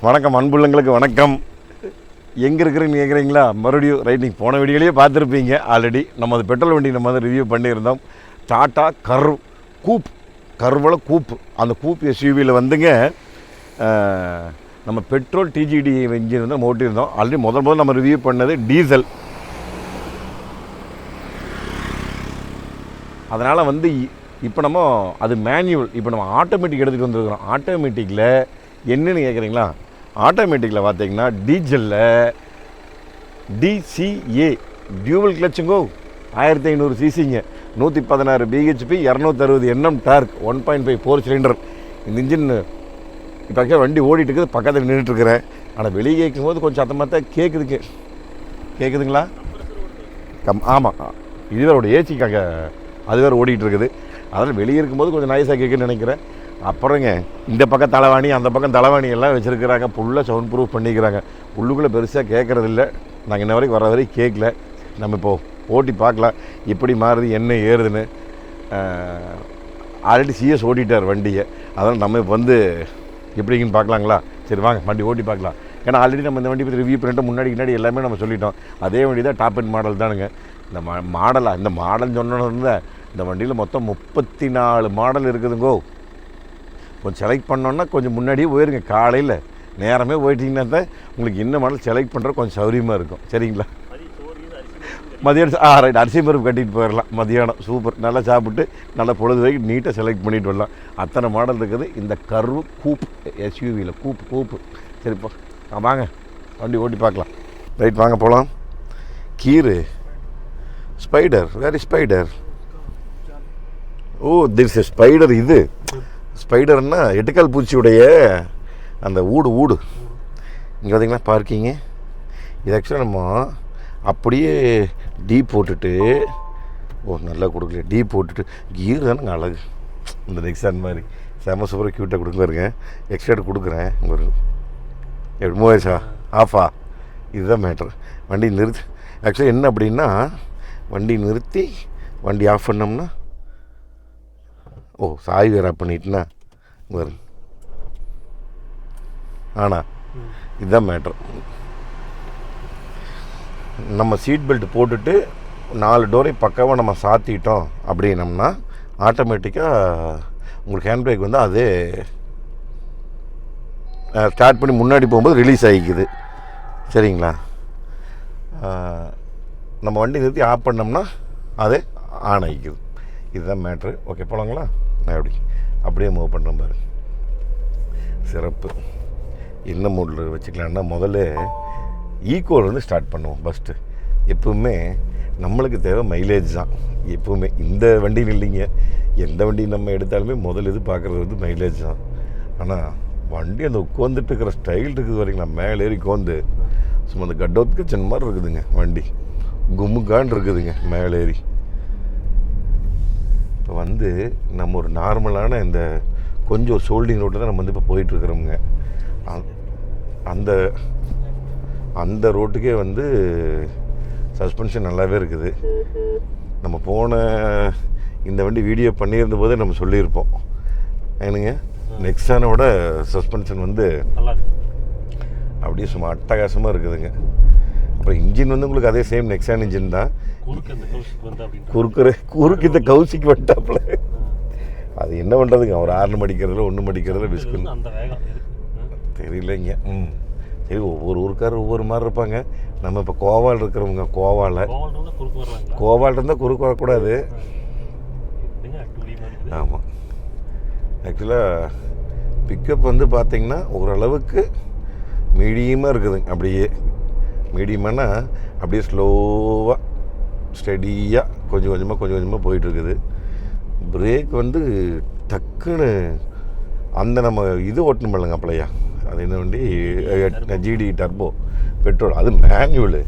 வணக்கம் அன்புள்ளங்களுக்கு வணக்கம். எங்கே இருக்கிறீங்கன்னு கேட்குறீங்களா? மறுபடியும் ரைட், நீங்கள் போன வீடியோலேயே பார்த்துருப்பீங்க ஆல்ரெடி. நம்ம அது பெட்ரோல் வண்டி நம்ம வந்து ரிவ்யூ பண்ணியிருந்தோம். டாட்டா கூப் கர்வல கூப். அந்த கூப் எஸ்யூவியில் வந்துங்க நம்ம பெட்ரோல் டிஜிடி இன்ஜின் வந்து நம்ம ஓட்டியிருந்தோம். ஆல்ரெடி முதல் நம்ம ரிவ்யூ பண்ணது டீசல். அதனால் வந்து இப்போ நம்ம அது மேனுவல். இப்போ நம்ம ஆட்டோமேட்டிக் எடுத்துகிட்டு வந்துருக்குறோம். ஆட்டோமேட்டிக்கில் என்னன்னு கேட்குறீங்களா? ஆட்டோமேட்டிக்கில் பார்த்தீங்கன்னா டீசலில் டிசிஏ டியூவல் கிளச்சுங்கோ, 1500 சிசிங்க, 116 பிஹெச்பி, 260 NM டார்க், 1.5 4 சிலிண்டர். இந்த இன்ஜின் இப்போ ஆக்சுவலாக வண்டி ஓடிட்டு இருக்குது, பக்கத்தில் நின்றுட்டுருக்கிறேன். ஆனால் வெளியே கேட்கும்போது கொஞ்சம் சத்தமாக தான் கேட்குதுங்களா? ஆமாம், இது வேறு ஏசிக்காக அது வேறு ஓடிட்டு இருக்குது. அதனால் வெளியே இருக்கும்போது கொஞ்சம் நைஸாக கேட்குன்னு நினைக்கிறேன். அப்புறங்க இந்த பக்கம் தலைவாணி அந்த பக்கம் தலைவாணி எல்லாம் வச்சுருக்கிறாங்க. ஃபுல்லாக சவுண்ட் ப்ரூஃப் பண்ணிக்கிறாங்க. உள்ளுக்குள்ளே பெருசாக கேட்குறதில்ல. நாங்கள் இன்ன வரைக்கும் வர வரைக்கும் கேட்கல. நம்ம இப்போது ஓட்டி பார்க்கலாம் எப்படி மாறுது என்ன ஏறுதுன்னு. ஆல்ரெடி சிஎஸ் ஓட்டிட்டார் வண்டியை. அதனால் நம்ம இப்போ வந்து எப்படிங்கன்னு பார்க்கலாங்களா? சரி வாங்க வண்டி ஓட்டி பார்க்கலாம். ஏன்னா ஆல்ரெடி நம்ம இந்த வண்டி பற்றி ரிவ்யூ பண்ணிட்டு முன்னாடி எல்லாமே நம்ம சொல்லிட்டோம். அதே வண்டி தான் டாப் அண்ட் மாடல் தானுங்க. இந்த இந்த மாடல் சொன்னோன்னு இந்த வண்டியில் மொத்தம் 34 மாடல் இருக்குதுங்கோ. கொஞ்சம் செலக்ட் பண்ணோன்னா கொஞ்சம் முன்னாடியே போயிருங்க. காலையில் நேரமே போயிட்டீங்கன்னா தான் உங்களுக்கு என்ன மாடல் செலக்ட் பண்ணுற கொஞ்சம் சௌரியமாக இருக்கும். சரிங்களா? மதியானம் ரைட், அரிசி பருப்பு கட்டிட்டு போயிடலாம். மதியானம் சூப்பர், நல்லா சாப்பிட்டு நல்லா பொழுது வரைக்கும் நீட்டாக செலக்ட் பண்ணிட்டு வரலாம். அத்தனை மாடல் இருக்குது இந்த கூப் எஸ்யூவியில். கூப்பு சரிப்பா, வாங்க வண்டி ஓட்டி பார்க்கலாம். ரைட், வாங்க போகலாம். கீரு spider, where is spider? Oh, this is spider. இது ஸ்பைடர்னா எட்டுக்கால் பூச்சியுடைய அந்த ஊடு இங்கே பார்த்தீங்கன்னா பார்க்கிங்கு. இது ஆக்சுவலாக நம்ம அப்படியே டீப் போட்டுட்டு, நல்லா கொடுக்கல, டீப் போட்டுட்டு கீர் தானேங்க அழகு. இந்த நெக்ஸான் மாதிரி செம சூப்பராக க்யூட்டாக கொடுக்குறாருங்க. எக்ஸ்ட்ரா கொடுக்குறேன். ஒரு எப்படி 3000 ஆஃபா? இதுதான் மேட்ரு. வண்டி நிறுத்தி ஆக்சுவலாக என்ன அப்படின்னா, வண்டி நிறுத்தி வண்டி ஆஃப் பண்ணோம்னா, சாய் வேறு ஆஃப் பண்ணிட்டுனா வரும். ஆனால் இதுதான் மேட்ரு. நம்ம சீட் பெல்ட் போட்டுட்டு 4 டோரை பக்காவாக நம்ம சாத்திட்டோம் அப்படின்னம்னா ஆட்டோமேட்டிக்காக உங்களுக்கு ஹேண்ட் பிரேக் வந்து அதே ஸ்டார்ட் பண்ணி முன்னாடி போகும்போது ரிலீஸ் ஆகிக்குது. சரிங்களா? நம்ம வண்டி நிறுத்தி ஆஃப் பண்ணோம்னா அதே ஆன் ஆகிக்குது. இதுதான் மேட்ரு. ஓகே போகலாங்களா? நான் அப்படியே மூவ் பண்ணுறேன் பாரு. சிறப்பு. என்ன மூடில் வச்சுக்கலான்னா முதல்ல ஈக்குவலேருந்து ஸ்டார்ட் பண்ணுவோம். ஃபஸ்ட்டு எப்பவுமே நம்மளுக்கு தேவை மைலேஜ் தான். எப்பவுமே இந்த வண்டின்னு இல்லைங்க, எந்த வண்டி நம்ம எடுத்தாலுமே முதல் இது பார்க்குறது வந்து மைலேஜ் தான். ஆனால் வண்டி அந்த உட்காந்துட்டு இருக்கிற ஸ்டைல் இருக்குது வரைக்கும், நான் மேலே ஏறி உட்காந்து சும்மா அந்த கட்டோத் கிச்சன் மாதிரி இருக்குதுங்க வண்டி. கும்முக்கான் இருக்குதுங்க மேலே ஏறி. இப்போ வந்து நம்ம ஒரு நார்மலான இந்த கொஞ்சம் ஒரு ஷோல்டிங் ரோட்டில் தான் நம்ம வந்து இப்போ போயிட்டுருக்குறோமுங்க. அந்த ரோட்டுக்கே வந்து சஸ்பென்ஷன் நல்லாவே இருக்குது. நம்ம போன இந்த வண்டி வீடியோ பண்ணியிருந்த போதே நம்ம சொல்லியிருப்போம் ஏனுங்க, நெக்ஸானோட சஸ்பென்ஷன் வந்து அப்படியே சும்மா அட்டகாசமாக இருக்குதுங்க. அப்புறம் இன்ஜின் வந்து உங்களுக்கு அதே சேம் நெக்ஸான் இன்ஜின் தான். குறுக்கு இந்த கௌசிக்கு வந்துட்டாப்புல. அது என்ன பண்ணுறதுங்க, அவர் 6 மடிக்கிறதுல 1 மடிக்கிறதுல பிஸ்குன்னு தெரியலைங்க. சரி, ஒவ்வொரு ஊருக்காரர் ஒவ்வொரு மாதிரி இருப்பாங்க. நம்ம இப்போ கோவால் இருக்கிறவங்க கோவால் இருந்தால் குறுக்கு வரக்கூடாது. ஆமாம், ஆக்சுவலாக பிக்கப் வந்து பார்த்திங்கன்னா ஓரளவுக்கு மீடியமாக இருக்குதுங்க. அப்படியே மீடியமானா அப்படியே ஸ்லோவாக ஸ்டெடியாக கொஞ்சம் கொஞ்சமாக போயிட்டுருக்குது. பிரேக் வந்து டக்குன்னு அந்த நம்ம இது ஓட்டணும் இல்லைங்க அப்பளையா, அது என்ன வண்டி, ஜிடி டர்போ பெட்ரோல், அது மேனுவலு,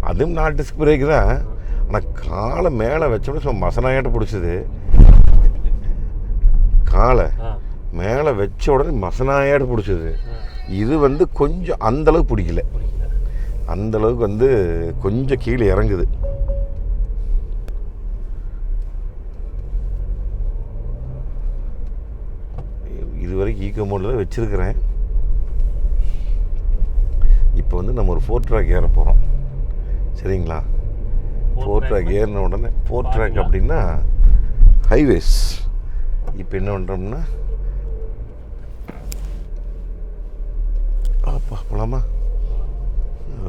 அதுவும் 4 டிஸ்க் பிரேக்கு தான். ஆனால் காலை மேலே வச்சோட சும்மா மசனாயாட்ட பிடிச்சிது. காலை மேலே வச்ச உடனே மசனாயாட்ட பிடிச்சிது. இது வந்து கொஞ்சம் அந்தளவுக்கு பிடிக்கல, அந்தளவுக்கு வந்து கொஞ்சம் கீழே இறங்குது. இது வரைக்கும் ஈக்கோ மோடில் தான் வச்சுருக்கிறேன். இப்போ வந்து நம்ம ஒரு 4 ட்ராக் ஏற போகிறோம், சரிங்களா? 4 ட்ராக் ஏறின உடனே 4 ட்ராக் அப்படின்னா ஹைவேஸ். இப்போ என்ன பண்ணுறோம்னா அப்பா போகலாமா?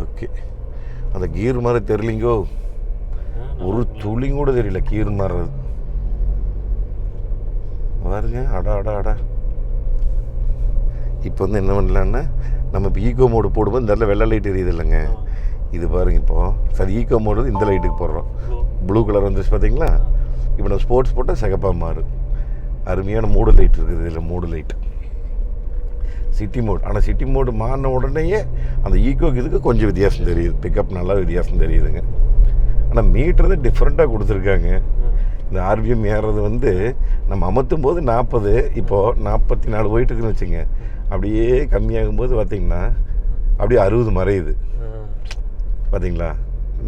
ஓகே. அந்த கீர் மாதிரி தெரியலிங்கோ, ஒரு துளியும் கூட தெரியல கீர் மாறுறது பாருங்க. அடா அடா அடா. இப்போ வந்து என்ன பண்ணலான்னா நம்ம இப்போ ஈகோ மோடு போடும்போது இந்த இடத்துல வெள்ளை லைட் எரியுது இல்லைங்க, இது பாருங்க. இப்போது சரி ஈகோ மோடு இந்த லைட்டுக்கு போடுறோம், ப்ளூ கலர் வந்துச்சு பார்த்தீங்களா? இப்போ நம்ம ஸ்போர்ட்ஸ் போட்டால் சிகப்பாக மாறும். அருமையான மூடு லைட் இருக்குது இதில், மூடு லைட் சிட்டி மோட். ஆனால் சிட்டி மோடு மாறின உடனேயே அந்த ஈகோக்கு இதுக்கு கொஞ்சம் வித்தியாசம் தெரியுது, பிக்கப் நல்லா வித்தியாசம் தெரியுதுங்க. ஆனால் மீட்டர் தான் டிஃப்ரெண்ட்டாக கொடுத்துருக்காங்க. இந்த ஆர்பிஎம் ஏறுறது வந்து நம்ம அமர்த்தும் போது 40, இப்போது 44 போயிட்டுருக்குன்னு வச்சுங்க. அப்படியே கம்மியாகும்போது பார்த்திங்கன்னா அப்படியே 60 மறையுது பார்த்தீங்களா?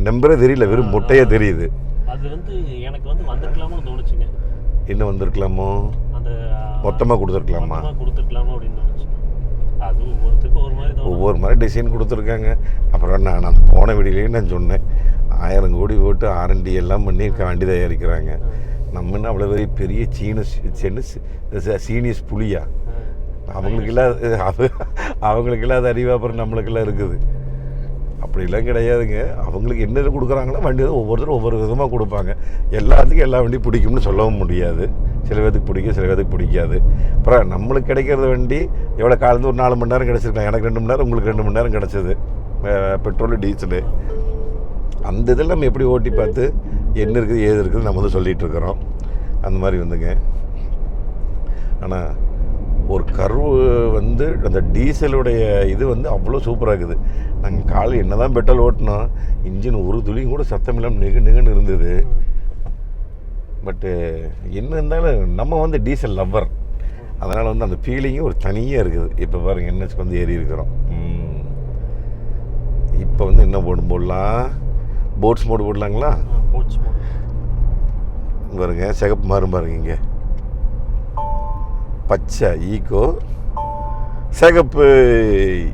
நம்பரே தெரியல, வெறும் முட்டையே தெரியுது. அது வந்து எனக்கு வந்து வந்திருக்கலாமோன்னு தோணுச்சுங்க. என்ன வந்திருக்கலாமோ? அந்த மொத்தமாக கொடுத்துருக்கலாமா? கொடுத்துருக்கலாமோ அப்படின்னு தோணுச்சு. அது ஒவ்வொருத்தருக்கும் ஒவ்வொரு மாதிரி டிசைன் கொடுத்துருக்காங்க. அப்புறம் நான் போன வீடியோலேயே நான் சொன்னேன், 1000 கோடி போட்டு R&D எல்லாம் பண்ணி வண்டி தயாரிக்கிறாங்க. நம்ம என்ன அவ்வளோ பெரிய சீனியஸ் புலியா? அவங்களுக்கெல்லாம் அது அறிவு அப்புறம் நம்மளுக்கெல்லாம் இருக்குது. அப்படிலாம் கிடையாதுங்க. அவங்களுக்கு என்ன கொடுக்குறாங்களோ வண்டி தான் ஒவ்வொருத்தரும் ஒவ்வொரு விதமாக கொடுப்பாங்க. எல்லாத்துக்கும் எல்லா வண்டியும் பிடிக்கும்னு சொல்லவும் முடியாது. சில பேருக்கு பிடிக்கும், சில பேருக்கு பிடிக்காது. அப்புறம் நம்மளுக்கு கிடைக்கிறது வண்டி எவ்வளோ காலந்து ஒரு 4 மணி நேரம் கிடச்சிருக்கலாம். எனக்கு 2 மணி நேரம், உங்களுக்கு 2 மணி நேரம் கிடச்சிது பெட்ரோலு டீசலு. அந்த இதில் நம்ம எப்படி ஓட்டி பார்த்து என்ன இருக்குது ஏது இருக்குது நம்ம வந்து சொல்லிகிட்ருக்குறோம். அந்த மாதிரி வந்துங்க. ஆனால் ஒரு கர்வு வந்து அந்த டீசலுடைய இது வந்து அவ்வளோ சூப்பராக இருக்குது. நாங்கள் காலையில் என்ன தான் பெட்ரோல் ஓட்டினோம், இன்ஜின் ஒரு துளியும் கூட சத்தம் இல்லாமல் நிகழ்ந்து இருந்தது. பட்டு என்ன இருந்தாலும் நம்ம வந்து டீசல் லவ்வர், அதனால் வந்து அந்த ஃபீலிங்கும் ஒரு தனியாக இருக்குது. இப்போ பாருங்கள் என்ஹெச்க்கு வந்து ஏறி இருக்கிறோம். இப்போ வந்து என்ன போடலாம்? போட்ஸ் மோடு போடலாங்களா? பாருங்க சிகப்பு மாறும் பாருங்க. இங்கே பச்சை ஈகோ, சிகப்பு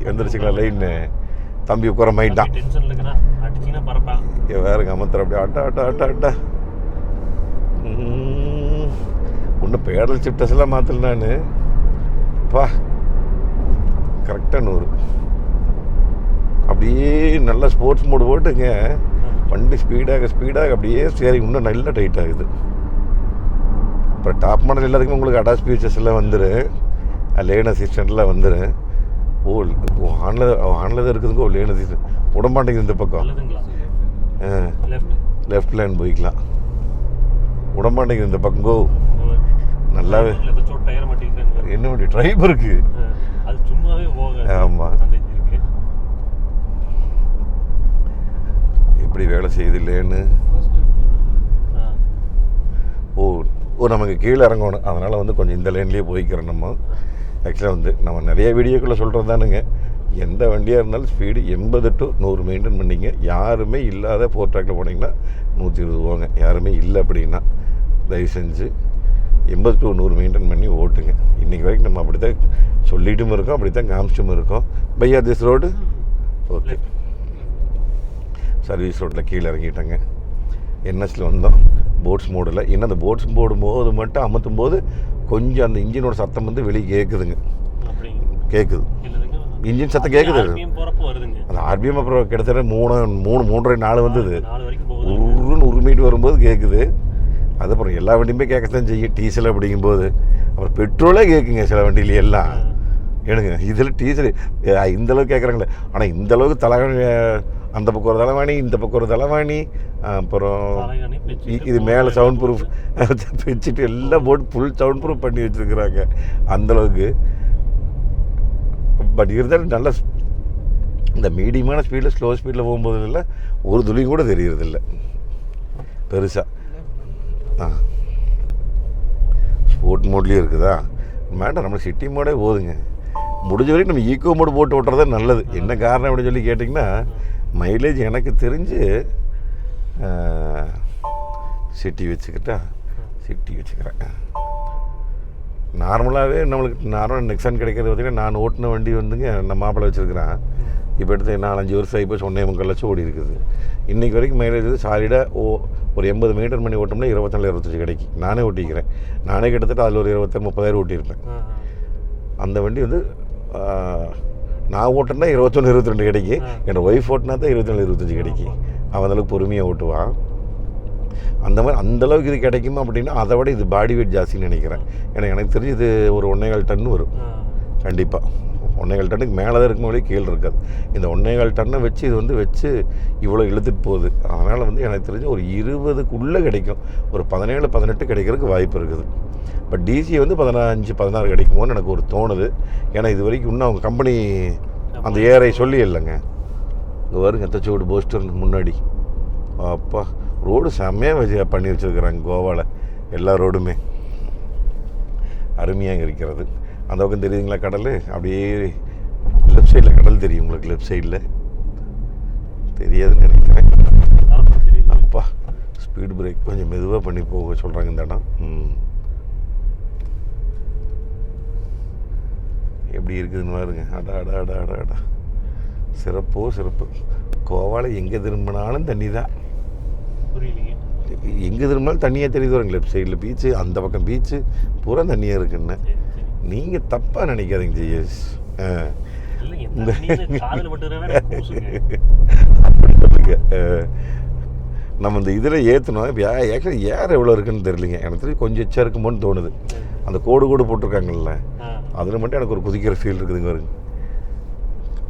வந்துருச்சுங்களா லைன்னு. தம்பி உட்காரமாயிட்டான் வேறுங்க அமர்த்துற அப்படியே அட்டா அட்டா அட்டா அட்டா. இன்னும் பேடல் ஷிஃப்டர்ஸ் எல்லாம் மாற்றல நான். பா கரெக்டாக 100 அப்படியே நல்லா ஸ்போர்ட்ஸ் மோடு போட்டுங்க. வண்டி ஸ்பீடாக அப்படியே சரி இன்னும் நல்லா டைட் ஆகுது. அப்புறம் டாப் மாடல் எல்லாத்துக்குமே உங்களுக்கு அடாஸ் ஃபியூச்சர்ஸ் எல்லாம் வந்துடும், லேன் அசிஸ்டண்ட்லாம் வந்துடும். ஆன்ல தான் இருக்குதுங்க. லேன் அசிஸ்டன்ட் விட மாட்டேங்குது. இந்த பக்கம் லெஃப்ட் லேன் போய்க்கலாம், விட மாட்டேங்குது இந்த பக்கம். நல்லாவே என்ன வண்டி டிரைவருக்கு. ஆமாம், எப்படி வேலை செய்யுது லேன்னு. நமக்கு கீழே இறங்கணும், அதனால் வந்து கொஞ்சம் இந்த லைன்லேயே போய்க்கிறோம். நம்ம ஆக்சுவலாக வந்து நம்ம நிறைய வீடியோக்குள்ளே சொல்கிறது தானுங்க, எந்த வண்டியாக இருந்தாலும் ஸ்பீடு 80 to 100 மெயின்டைன் பண்ணிங்க. யாருமே இல்லாத 4 ட்ராக்கில் போனீங்கன்னா 120 போங்க. யாருமே இல்லை அப்படின்னா தயவு செஞ்சு 80 to 100 மெயின்டைன் பண்ணி ஓட்டுங்க. இன்றைக்கி வரைக்கும் நம்ம அப்படி தான் சொல்லிட்டும் இருக்கோம், அப்படி தான் காமிச்சிட்டும் இருக்கோம். பையா திஸ் ரோடு ஓகே. சர்வீஸ் ரோட்டில் கீழே இறங்கிட்டாங்க. என்எஸில் வந்தோம் போட்ஸ் மோடில். இன்னும் அந்த போட்ஸ் போது மட்டும் அமர்த்தும் போது கொஞ்சம் அந்த இன்ஜினோட சத்தம் வந்து வெளியே கேட்குதுங்க. கேட்குது, இன்ஜின் சத்தம் கேட்குது. அந்த ஆர்பிஎம் அப்புறம் கிட்டத்தட்ட 3.5-4 வந்தது. ஒரு மீட் வரும்போது கேட்குது. அதுக்கப்புறம் எல்லா வண்டியுமே கேட்கத்தான் செய்யும் டீசல் அப்படிங்கும்போது. அப்புறம் பெட்ரோலே கேட்குங்க சில வண்டியில எல்லாம். ஏனுங்க இதில் டீசல் இந்தளவுக்கு கேட்குறாங்களே. ஆனால் இந்தளவுக்கு தலைவாணி, அந்த பக்கம் ஒரு தலைவாணி, இந்த பக்கம் ஒரு தலைவாணி, அப்புறம் இது மேலே சவுண்ட் ப்ரூஃப் வச்சுட்டு எல்லாம் போட்டு ஃபுல் சவுண்ட் ப்ரூஃப் பண்ணி வச்சுருக்குறாங்க அந்தளவுக்கு. பட் இருந்தாலும் நல்ல இந்த மீடியமான ஸ்பீடில் ஸ்லோ ஸ்பீடில் போகும்போது இல்லை ஒரு துளியும் கூட தெரியறதில்ல பெருசாக. ஸ்போர்ட் மோட்லேயும் இருக்குதா மேடம்? நம்ம சிட்டி மோடே போதுங்க. முடிஞ்ச வரைக்கும் நம்ம ஈக்கோ மோடு போட்டு ஓட்டுறது நல்லது. என்ன காரணம் அப்படின்னு சொல்லி கேட்டிங்கன்னா, மைலேஜ் எனக்கு தெரிஞ்சு சிட்டி வச்சுக்கிறேன். நார்மலாகவே நம்மளுக்கு நார்மலாக நெக்ஸான் கிடைக்கிறது பார்த்திங்கன்னா, நான் ஓட்டின வண்டி வந்துங்க நம்ம மாப்பிள்ளை வச்சுருக்கிறேன் இப்போ எடுத்து 4-5 வருஷம் ஆகி போச்சு, 1.25 ஓடி இருக்குது. இன்றைக்கி வரைக்கும் மைலேஜ் சாலிடாக ஒரு 80 மீட்டர் மணி ஓட்டோம்னா 24-25 கிடைக்கும். நானே ஓட்டிக்கிறேன். நானே கிட்டத்தட்ட அதில் ஒரு 26-30,000 ஓட்டியிருப்பேன். அந்த வண்டி வந்து நான் ஓட்டினா 21-22 கிடைக்கும். என்னோடய ஒய்ஃப் ஓட்டினா தான் 24-25 கிடைக்கும். அவன் அந்தளவுக்கு பொறுமையாக ஓட்டுவான். அந்த மாதிரி அந்தளவுக்கு இது கிடைக்குமா அப்படின்னா அதை விட இது பாடி வெயிட் ஜாஸ்தின்னு நினைக்கிறேன். ஏன்னா எனக்கு தெரிஞ்சு இது ஒரு 1.25 டன் வரும் கண்டிப்பாக. 1.25 டன்னுக்கு மேலே தான் இருக்கும், வழி கீழே இருக்காது. இந்த 1.25 டன்னை வச்சு இது வந்து வச்சு இவ்வளோ இழுத்துட்டு போகுது. அதனால் வந்து எனக்கு தெரிஞ்சு ஒரு 20க்குள்ளே கிடைக்கும், ஒரு 17-18 கிடைக்கிறதுக்கு வாய்ப்பு இருக்குது. பட் டிசி வந்து 15-16 கிடைக்குமோன்னு எனக்கு ஒரு தோணுது. ஏன்னா இது வரைக்கும் இன்னும் அவங்க கம்பெனி அந்த ஏரை சொல்லி இல்லைங்க. இங்கே வருங்க தச்சோடு போஸ்டர் முன்னாடி அப்பா ரோடு செம்மையாக பண்ணி வச்சுருக்குறாங்க கோவாவில். எல்லா ரோடுமே அருமையாக இருக்கிறது. அந்த பக்கம் தெரியுதுங்களா கடல்? அப்படியே லெஃப்ட் சைடில் கடல் தெரியும் உங்களுக்கு. லெஃப்ட் சைடில் தெரியாதுன்னு நினைக்கிறேன். அப்பா ஸ்பீடு பிரேக் கொஞ்சம் மெதுவாக பண்ணி போக சொல்கிறாங்க இந்த இடம். எப்படி இருக்குதுன்னு பாருங்க. அடா அடா அடா அடா அடா சிறப்போ சிறப்பு. கோவாவில் எங்கே திரும்பினாலும் தண்ணி தான். எங்கே திரும்பினாலும் தண்ணியாக தெரியுது வருங்க. லெஃப்ட் சைடில் பீச்சு, அந்த பக்கம் பீச்சு பூரா தண்ணியாக இருக்குன்னு நீங்கள் தப்பாக நினைக்காதீங்க ஜிஎஸ். நம்ம இந்த இதில் ஏற்றணும். இப்போ ஆக்சுவலி ஏர் எவ்வளோ இருக்குன்னு தெரியலிங்க. எனக்கு தெரிஞ்சு கொஞ்சம் எச்சா இருக்குமோன்னு தோணுது. அந்த கோடு போட்டிருக்காங்கல்ல, அதில் மட்டும் எனக்கு ஒரு குதிக்கிற ஃபீல் இருக்குதுங்க வருங்க.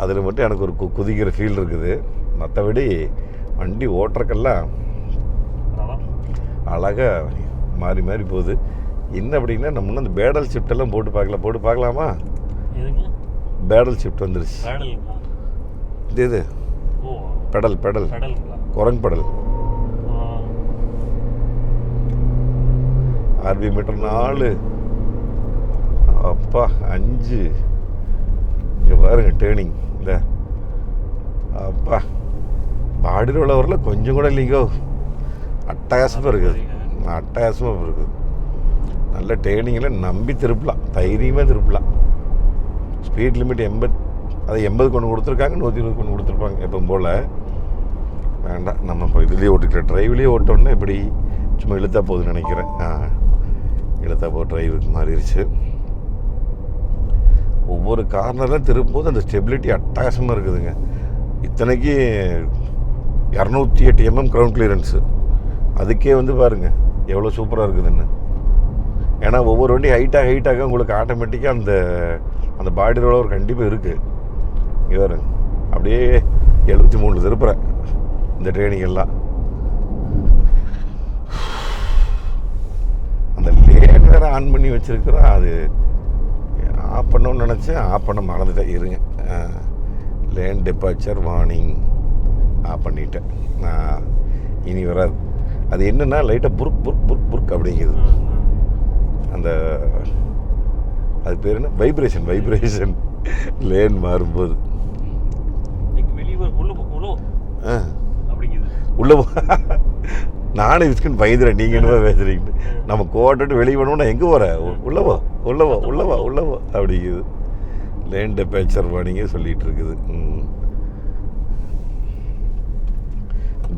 அதில் மட்டும் எனக்கு ஒரு குதிக்கிற ஃபீல் இருக்குது. மற்றபடி வண்டி ஓட்டுறக்கெல்லாம் அழகாக மாறி மாறி போகுது. என்ன அப்படின்னா நம்ம இன்னும் அந்த பேடல் ஷிஃப்டெல்லாம் போட்டு பார்க்கலாமா? பேடல் ஷிஃப்ட் வந்துருச்சு. இது பெடல் குரங்கு பெடல். RPM மீட்டர் 4 அப்பா 5. இங்கே பாருங்க டேர்னிங். இந்த அப்பா பாடியில் உள்ளவரில் கொஞ்சம் கூட இல்லைங்கோ. அட்டகாசமாக இருக்குது. நல்ல டேர்னிங்கில் நம்பி திருப்பலாம், தைரியமாக திருப்பலாம். ஸ்பீட் லிமிட் 80, அது 80 கொண்டு கொடுத்துருக்காங்க, 120 கொண்டு கொடுத்துருப்பாங்க எப்பவும் போல். வேண்டாம், நம்ம இப்போ இதுலேயே ஓட்டிக்கிறேன். ட்ரைவ்லேயே ஓட்டோன்னா எப்படி சும்மா இழுத்தா போகுதுன்னு நினைக்கிறேன். இழுத்தா போது ட்ரைவுக்கு மாறிடுச்சு. ஒவ்வொரு கார்னரில் திருப்பும்போது அந்த ஸ்டெபிலிட்டி அட்டகாசமாக இருக்குதுங்க. இத்தனைக்கு 208 mm கிரவுண்ட் கிளியரன்ஸு. அதுக்கே வந்து பாருங்கள் எவ்வளோ சூப்பராக இருக்குதுன்னு. ஏன்னா ஒவ்வொரு வண்டி ஹைட்டாக உங்களுக்கு ஆட்டோமேட்டிக்காக அந்த பாடி ரோலர் கண்டிப்பாக இருக்குது. இங்கே பாருங்க அப்படியே 73 திருப்புறேன் இந்த ட்ரெயினிங் எல்லாம். அந்த லேன் வேறு ஆன் பண்ணி வச்சுருக்குறேன். அது ஆஃப் பண்ணணும்னு நினச்சேன், ஆஃப் பண்ண மறந்துட்டேன். இருங்க, லேன் டெபார்ச்சர் வார்னிங் ஆஃப் பண்ணிட்டேன். இனி வராது. அது என்னென்னா லைட்டாக புர்க் அப்படிங்குது. அந்த அது பேர் என்ன, வைப்ரேஷன் லேன் மாறும்போது உள்ள நானே விஸ்குன்னு பயந்துறேன். நீங்கள் என்ன பேசுறீங்கன்னு. நம்ம கோட்டட்டு வெளியே பண்ணோம்னா எங்கே போகிற, உள்ளவோ அப்படிங்குது. லேன் டெபார்ச்சர் வார்னிங்கே சொல்லிகிட்டு இருக்குது.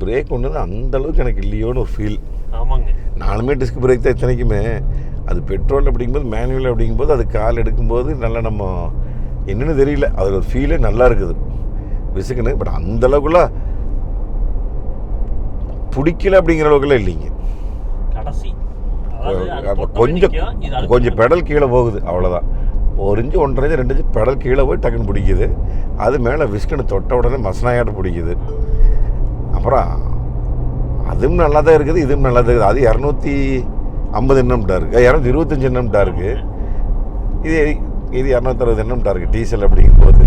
பிரேக் ஒன்று அந்தளவுக்கு எனக்கு இல்லையோன்னு ஒரு ஃபீல். ஆமாங்க, நானுமே டிஸ்க் பிரேக் தான் இத்தனைக்குமே. அது பெட்ரோல் அப்படிங்கும்போது, மேனுவல் அப்படிங்கும்போது, அது கால் எடுக்கும்போது நல்லா நம்ம என்னென்னு தெரியல, அதில் ஒரு ஃபீலே நல்லா இருக்குது விசுக்குன்னு. பட் அந்தளவுக்குள்ள பிடிக்கல அப்படிங்கிற அளவுக்குலாம் இல்லைங்க. கொஞ்சம் பெடல் கீழே போகுது, அவ்வளோதான். 1 இன்ச்சு 1.5 இன்ச்சு 2 இன்ச்சு பெடல் கீழே போய் டக்குன்னு பிடிக்குது. அது மேலே விஸ்குன்னு தொட்ட உடனே மசனாயாட்ட பிடிக்குது. அப்புறம் அதுவும் நல்லா தான் இருக்குது, இதுவும் நல்லா தான் இருக்குது. அது 250 NM டார்க்கு, 225 NM டார்க்கு. இது 260 NM டார்க்கு டீசல் அப்படிங்கும்போது.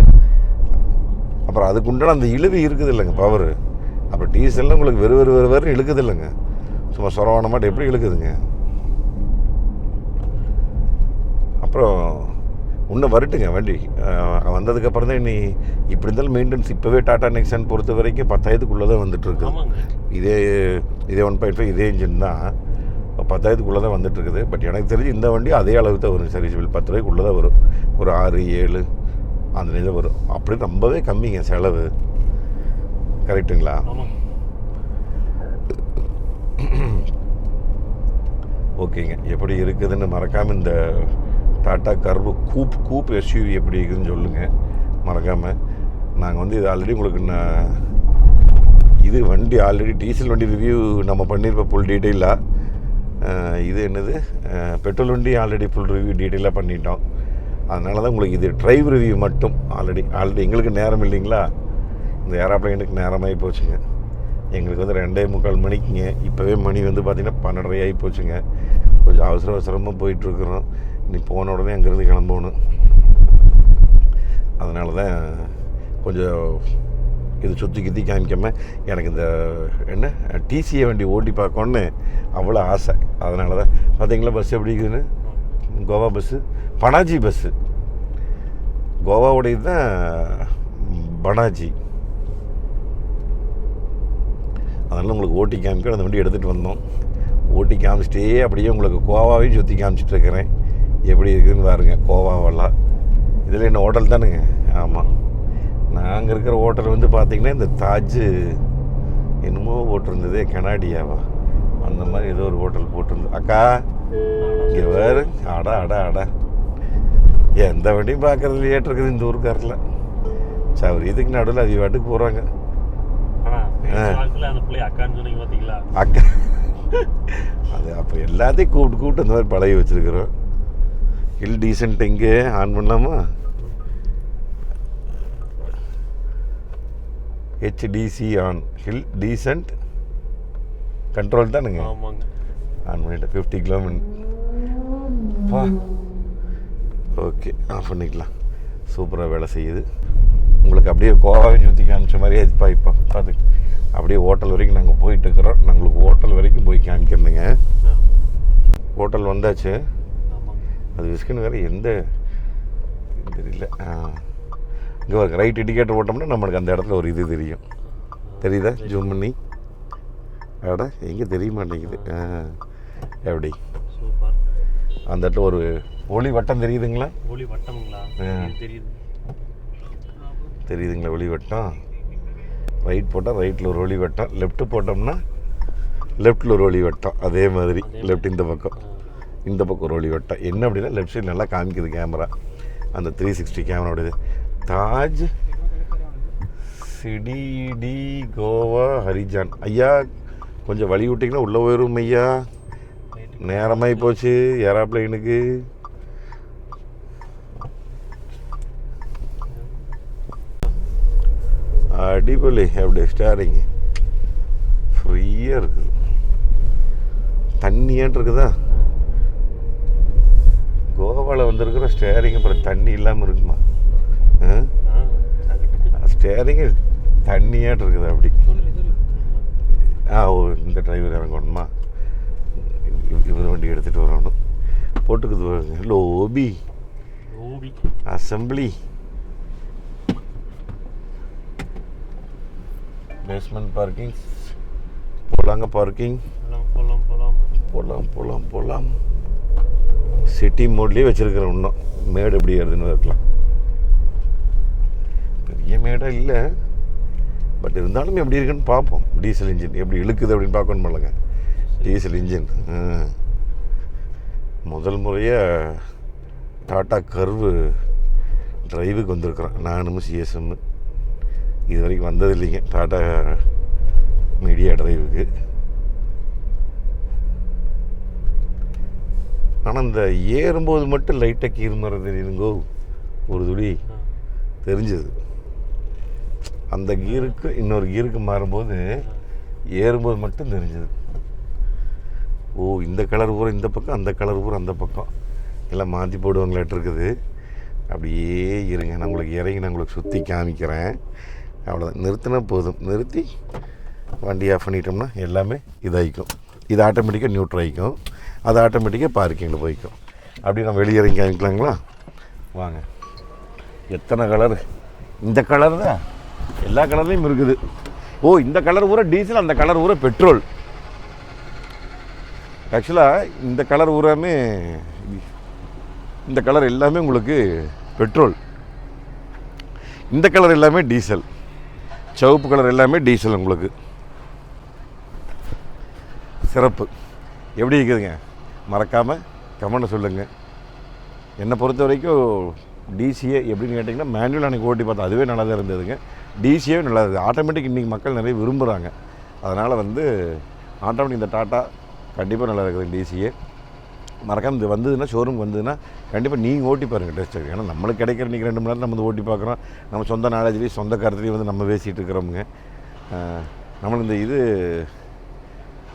அப்புறம் அதுக்கு உண்டான அந்த இழுவி இருக்குது இல்லைங்க, பவர். அப்புறம் டீசல்லாம் உங்களுக்கு வெறு இழுக்குது இல்லைங்க, சும்மா சொரவான மாட்டேன் எப்படி இழுக்குதுங்க. அப்புறம் இன்னும் வரட்டுங்க வண்டி வந்ததுக்கப்புறம் தான் இனி இப்படி இருந்தாலும் மெயின்டெனன்ஸ். இப்போவே டாடா நெக்ஸான் பொறுத்த வரைக்கும் 10,000க்குள்ளே தான் வந்துட்டுருக்கு. இதே 1.5 இதே இன்ஜின் தான் 10,000க்குள்ளே தான் வந்துட்டுருக்குது. பட் எனக்கு தெரிஞ்சு இந்த வண்டி அதே அளவுக்கு தான் வரும். சர்வீஸ் பில் 10 ரூபாய்க்குள்ளே தான் வரும். ஒரு 6, 7 அந்த இதில் வரும். அப்படி ரொம்பவே கம்மிங்க செலவு. கரெக்டுங்களா? ஆமாங்க. ஓகேங்க. எப்படி இருக்குதுன்னு மறக்காமல் இந்த டாட்டா கர்வ் கூப் எஸ்யூவி எப்படி இருக்குதுன்னு சொல்லுங்கள் மறக்காமல். நாங்கள் வந்து இது ஆல்ரெடி உங்களுக்கு இது வண்டி ஆல்ரெடி டீசல் வண்டி ரிவ்யூ நம்ம பண்ணியிருப்போம் ஃபுல் டீட்டெயிலாக. இது என்னது பெட்ரோல் வண்டி ஆல்ரெடி ஃபுல் ரிவ்யூ டீட்டெயிலாக பண்ணிட்டோம். அதனால தான் உங்களுக்கு இது ட்ரைவ் ரிவ்யூ மட்டும். ஆல்ரெடி எங்களுக்கு நேரம் இல்லைங்களா, இந்த ஏரோப்ளைனுக்கு நேரமாகி போச்சுங்க. எங்களுக்கு வந்து 2:45 மணிக்குங்க. இப்போவே மணி வந்து பார்த்திங்கன்னா 12:30 ஆகி போச்சுங்க. கொஞ்சம் அவசரமாக போயிட்டுருக்குறோம். நீ போன உடனே அங்கேருந்து கிளம்பணும். அதனால தான் கொஞ்சம் இது சுற்றி காமிக்காமல் எனக்கு இந்த என்ன டிசிஏ வண்டி ஓட்டி பார்க்கணுன்னு அவ்வளோ ஆசை. அதனால தான் பார்த்தீங்களா பஸ் எப்படி இருக்குதுன்னு. கோவா பஸ்ஸு, பனாஜி பஸ்ஸு, கோவாவுடையது தான் பனாஜி. அதனால் உங்களுக்கு ஓட்டி காமிக்க அந்த வண்டி எடுத்துகிட்டு வந்தோம். ஓட்டி காமிச்சிட்டே அப்படியே உங்களுக்கு கோவாவையும் சுற்றி காமிச்சிட்ருக்கிறேன். எப்படி இருக்குதுன்னு பாருங்க கோவாவெல்லாம். இதில் என்ன ஹோட்டல் தானுங்க? ஆமாம். நாங்கள் இருக்கிற ஹோட்டல் வந்து பார்த்திங்கன்னா இந்த தாஜ் என்னமோ போட்டிருந்ததே கனாடியாவா, அந்த மாதிரி ஏதோ ஒரு ஹோட்டல் போட்டிருந்தது. அக்கா இங்கே வேறு அடா எந்த வண்டியும் பார்க்குறது லேட் இருக்குது இந்த ஊருக்காரில். சரி, இதுக்கு நடுவில் அது வாட்டுக்கு போகிறாங்க. அக்கா அது அப்போ எல்லாத்தையும் கூப்பிட்டு அந்த மாதிரி பழகி வச்சுருக்குறோம். ஹில் டீசென்ட் எங்கே ஆன் பண்ணலாமா? HDC on, hill descent control தானுங்க. ஆன் பண்ணிட்டேன். 50 கிலோமீட்டர். ஓகே, ஆஃப் பண்ணிக்கலாம். சூப்பராக வேலை செய்யுது. உங்களுக்கு அப்படியே கோவாவை சுற்றி காமிச்ச மாதிரியே இப்போ பார்த்து அப்படியே ஹோட்டல் வரைக்கும் நாங்கள் போயிட்டுருக்குறோம். நாங்களுக்கு ஹோட்டல் வரைக்கும் போய் காமிக்கிறேங்க. ஹோட்டல் வந்தாச்சு. அது விஸ்கின்னு வேறு எந்த தெரியல. இங்கே ஒரு ரைட் இண்டிகேட்டர் ஓட்டோம்னா நம்மளுக்கு அந்த இடத்துல ஒரு இது தெரியும். தெரியுதா? ஜூம் பண்ணி அட எங்கே தெரிய மாட்டேங்குது. எப்படி அந்த இடத்துல ஒரு ஒளி வட்டம் தெரியுதுங்களா? ஒளி வட்டமுங்களா? தெரியுதுங்களா ஒளி வட்டம்? ரைட் போட்டால் ரைட்டில் ஒரு ஒளி வட்டம், லெஃப்ட்டு போட்டோம்னா லெஃப்ட்டில் ஒரு ஒளி வட்டம். அதே மாதிரி லெஃப்ட் இந்த பக்கம் ஒரு ஒளி வட்டம். என்ன அப்படின்னா லெஃப்ட் சைடு நல்லா காமிக்குது கேமரா. அந்த 360 கேமராவுடையது. தாஜ் சிடி கோவா ஹரிஜான். ஐயா கொஞ்சம் வழி விட்டிங்கன்னா உள்ளே போயிடும் ஐயா. நேரமாகி போச்சு ஏரோப்ளைனுக்கு. அடிப்பொலி. அப்படியே ஸ்டேரிங் ஃப்ரீயாக இருக்குது. தண்ணியான் இருக்குதா? கோவாவில் வந்திருக்கிற ஸ்டேரிங் அப்புறம் தண்ணி இல்லாமல் இருக்குமா? ஸ்டேரிங்கு தண்ணியாட்டு இருக்குது அப்படி. இந்த டிரைவர் இறங்கணுமா? இவர் வண்டி எடுத்துகிட்டு வரணும். போட்டுக்குது பாருங்க. Lobi assembly basement parking. போகலாங்க பார்க்கிங். போகலாம். சிட்டி மோட்லேயே வச்சுருக்கிறேன். இன்னும் மேடு எப்படி ஏறுதுன்னு இருக்கலாம். பெரிய மேடாக இல்லை, பட் இருந்தாலும் எப்படி இருக்குன்னு பார்ப்போம். டீசல் இன்ஜின் எப்படி இழுக்குது அப்படின்னு பார்க்கணும் இல்லைங்க. டீசல் இன்ஜின் முதல் முறையாக டாட்டா கர்வு டிரைவுக்கு வந்திருக்கிறோம். நானும் சிஎஸ்எம் இது வரைக்கும் வந்தது இல்லைங்க டாட்டா மீடியா டிரைவுக்கு. ஆனால் இந்த ஏறும்போது மட்டும் லைட்டாக கீறு மரம் தெரியுதுங்கோ. ஒரு துளி தெரிஞ்சது. அந்த கீருக்கு இன்னொரு கீருக்கு மாறும்போது ஏறும்போது மட்டும் தெரிஞ்சது. இந்த கலர் பூரா இந்த பக்கம், அந்த கலர் பூரா அந்த பக்கம் எல்லாம் மாற்றி போடுவாங்களாட்டு இருக்குது. அப்படியே இருங்க, நான் உங்களுக்கு இறங்கி நான் உங்களுக்கு சுற்றி காமிக்கிறேன். அவ்வளோதான். நிறுத்தினா போதும். நிறுத்தி வண்டி ஆஃப் பண்ணிட்டோம்னா எல்லாமே இதாகிக்கும். இது ஆட்டோமேட்டிக்காக நியூட்ரல் ஆகிக்கும். அது ஆட்டோமேட்டிக்காக பார்க்கிங்கில் போய்க்கும். அப்படி நம்ம வெளியே இறங்கி காமிக்கலாங்களா? வாங்க. எத்தனை கலரு! இந்த கலர் தான் எல்லா கலர்லேயும் இருக்குது. இந்த கலர் பூரா டீசல், அந்த கலர் பூரா பெட்ரோல். ஆக்சுவலாக இந்த கலர் பூராமே, இந்த கலர் எல்லாமே உங்களுக்கு பெட்ரோல். இந்த கலர் எல்லாமே டீசல், சிவப்பு கலர் எல்லாமே டீசல். உங்களுக்கு சிறப்பு. எப்படி இருக்குதுங்க? மறக்காமல் கமெண்ட்டை சொல்லுங்கள். என்னை பொறுத்த வரைக்கும் டிசிஏ எப்படின்னு கேட்டிங்கன்னா, மேனுவல் அன்றைக்கி ஓட்டி பார்த்தா அதுவே நல்லா தான் இருந்ததுங்க. டிசிஏவே நல்லா இருக்குது. ஆட்டோமேட்டிக் இன்றைக்கி மக்கள் நிறைய விரும்புகிறாங்க. அதனால் ஆட்டோமேட்டிக் இந்த டாட்டா கண்டிப்பாக நல்லா இருக்குது டிசிஏ. மறக்காமல் இது வந்ததுன்னா, ஷோரூம் வந்ததுன்னா கண்டிப்பாக நீங்கள் ஓட்டி பாருங்கள் டெஸ்ட். ஏன்னா நம்மளுக்கு கிடைக்கிற இன்றைக்கி 2 மணி நேரம் நம்ம ஓட்டி பார்க்குறோம். நம்ம சொந்த நாலேஜ்லேயும் சொந்த கருத்துலேயும் நம்ம பேசிகிட்டு இருக்கிறோமுங்க. நம்மளுக்கு இந்த இது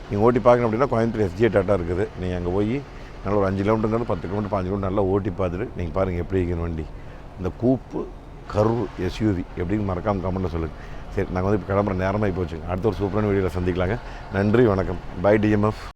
நீங்கள் ஓட்டி பார்க்கணும் அப்படின்னா கோயம்புத்தூர் எஸ்ஜிஏ டாட்டா இருக்குது. நீங்கள் அங்கே போய் நல்லா ஒரு 5 கிலோமீட்டருங்கிறது 10 கிலோமீட்டர் 5 கிலோமீட்டர் நல்லா ஓட்டி பார்த்துட்டு நீங்கள் பாருங்கள் எப்படி இருக்குன்னு வண்டி. இந்த கூப்பு கர்வு எஸ்யூவி எப்படின்னு மறக்காமல் கமெண்ட்டில் சொல்லுங்கள். சரி, நாங்கள் இப்போ கிளம்புற நேரமாக போச்சுங்க. அடுத்த ஒரு சூப்பரான வீடியோவில் சந்திக்கலாங்க. நன்றி, வணக்கம். Bye TMF.